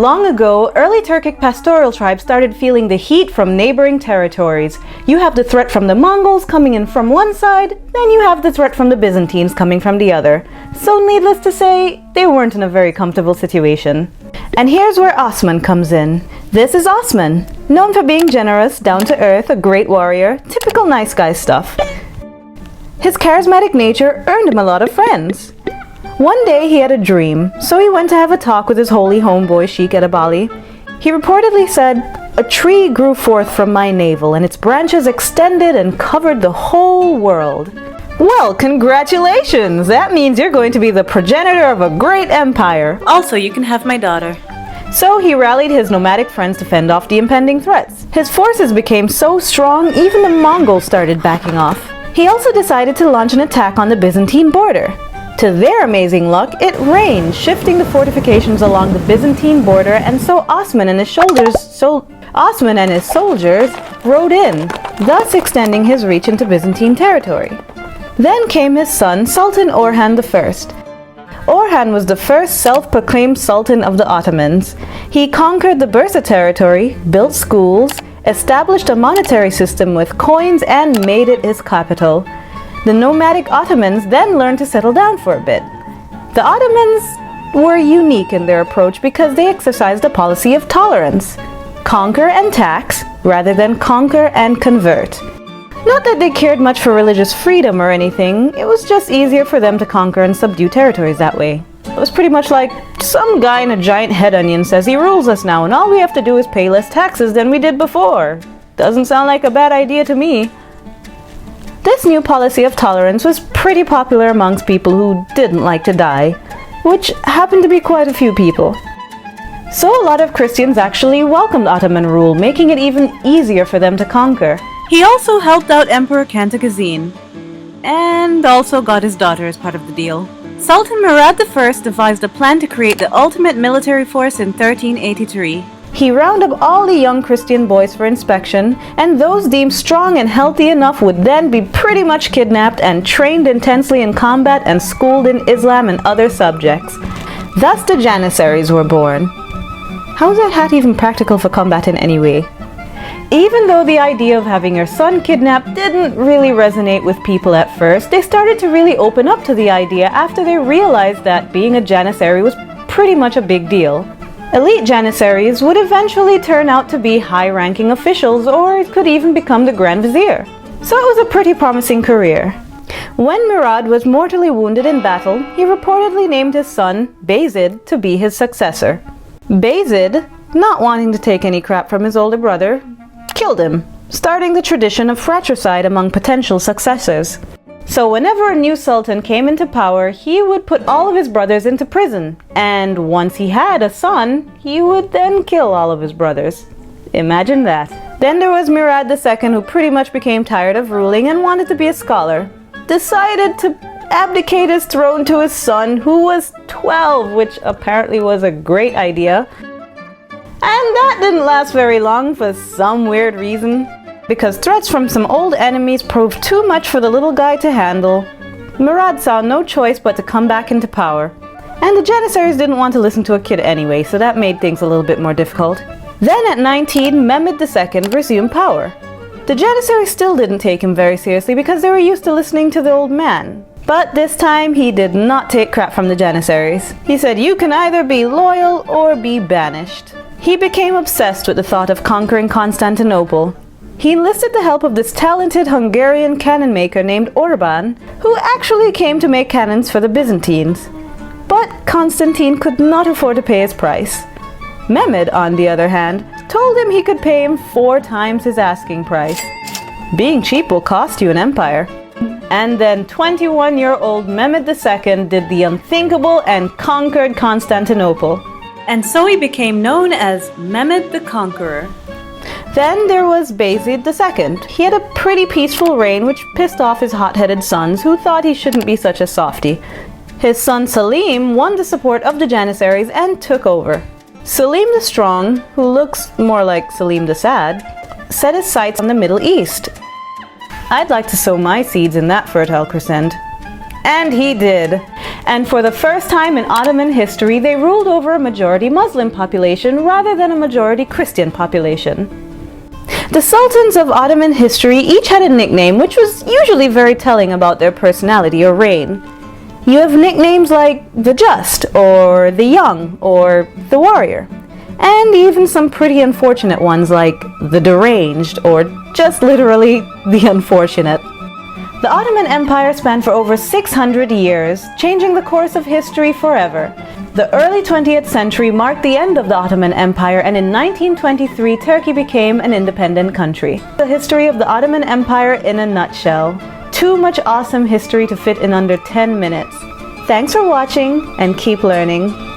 Long ago, early Turkic pastoral tribes started feeling the heat from neighboring territories. You have the threat from the Mongols coming in from one side, then you have the threat from the Byzantines coming from the other. So needless to say, they weren't in a very comfortable situation. And here's where Osman comes in. This is Osman, known for being generous, down to earth, a great warrior, typical nice guy stuff. His charismatic nature earned him a lot of friends. One day he had a dream, so he went to have a talk with his holy homeboy Sheikh Edebali. He reportedly said, "A tree grew forth from my navel, and its branches extended and covered the whole world." Well, congratulations! That means you're going to be the progenitor of a great empire. Also, you can have my daughter. So he rallied his nomadic friends to fend off the impending threats. His forces became so strong, even the Mongols started backing off. He also decided to launch an attack on the Byzantine border. To their amazing luck, it rained, shifting the fortifications along the Byzantine border, and so Osman and his soldiers rode in, thus extending his reach into Byzantine territory. Then came his son, Sultan Orhan I. Orhan was the first self-proclaimed Sultan of the Ottomans. He conquered the Bursa territory, built schools, established a monetary system with coins, and made it his capital. The nomadic Ottomans then learned to settle down for a bit. The Ottomans were unique in their approach because they exercised a policy of tolerance. Conquer and tax, rather than conquer and convert. Not that they cared much for religious freedom or anything, it was just easier for them to conquer and subdue territories that way. It was pretty much like some guy in a giant head onion says he rules us now and all we have to do is pay less taxes than we did before. Doesn't sound like a bad idea to me. This new policy of tolerance was pretty popular amongst people who didn't like to die, which happened to be quite a few people. So a lot of Christians actually welcomed Ottoman rule, making it even easier for them to conquer. He also helped out Emperor Cantacuzene, and also got his daughter as part of the deal. Sultan Murad I devised a plan to create the ultimate military force in 1383. He rounded up all the young Christian boys for inspection, and those deemed strong and healthy enough would then be pretty much kidnapped and trained intensely in combat and schooled in Islam and other subjects. Thus the Janissaries were born. How is that hat even practical for combat in any way? Even though the idea of having your son kidnapped didn't really resonate with people at first, they started to really open up to the idea after they realized that being a Janissary was pretty much a big deal. Elite Janissaries would eventually turn out to be high-ranking officials, or it could even become the Grand Vizier. So it was a pretty promising career. When Murad was mortally wounded in battle, he reportedly named his son, Bayezid, to be his successor. Bayezid, not wanting to take any crap from his older brother, killed him, starting the tradition of fratricide among potential successors. So whenever a new sultan came into power, he would put all of his brothers into prison, and once he had a son, he would then kill all of his brothers. Imagine that. Then there was Murad II, who pretty much became tired of ruling and wanted to be a scholar. Decided to abdicate his throne to his son, who was 12, which apparently was a great idea. And that didn't last very long for some weird reason. Because threats from some old enemies proved too much for the little guy to handle. Murad saw no choice but to come back into power. And the Janissaries didn't want to listen to a kid anyway, so that made things a little bit more difficult. Then at 19, Mehmed II resumed power. The Janissaries still didn't take him very seriously because they were used to listening to the old man. But this time, he did not take crap from the Janissaries. He said, "You can either be loyal or be banished." He became obsessed with the thought of conquering Constantinople. He enlisted the help of this talented Hungarian cannon maker named Orban, who actually came to make cannons for the Byzantines. But Constantine could not afford to pay his price. Mehmed, on the other hand, told him he could pay him 4 times his asking price. Being cheap will cost you an empire. And then 21-year-old Mehmed II did the unthinkable and conquered Constantinople. And so he became known as Mehmed the Conqueror. Then there was Bayezid II. He had a pretty peaceful reign which pissed off his hot-headed sons who thought he shouldn't be such a softie. His son Selim won the support of the Janissaries and took over. Selim the Strong, who looks more like Selim the Sad, set his sights on the Middle East. I'd like to sow my seeds in that fertile crescent. And he did. And for the first time in Ottoman history, they ruled over a majority Muslim population rather than a majority Christian population. The sultans of Ottoman history each had a nickname which was usually very telling about their personality or reign. You have nicknames like the Just, or the Young, or the Warrior, and even some pretty unfortunate ones like the Deranged, or just literally the Unfortunate. The Ottoman Empire spanned for over 600 years, changing the course of history forever. The early 20th century marked the end of the Ottoman Empire, and in 1923 Turkey became an independent country. The history of the Ottoman Empire in a nutshell. Too much awesome history to fit in under 10 minutes. Thanks for watching and keep learning.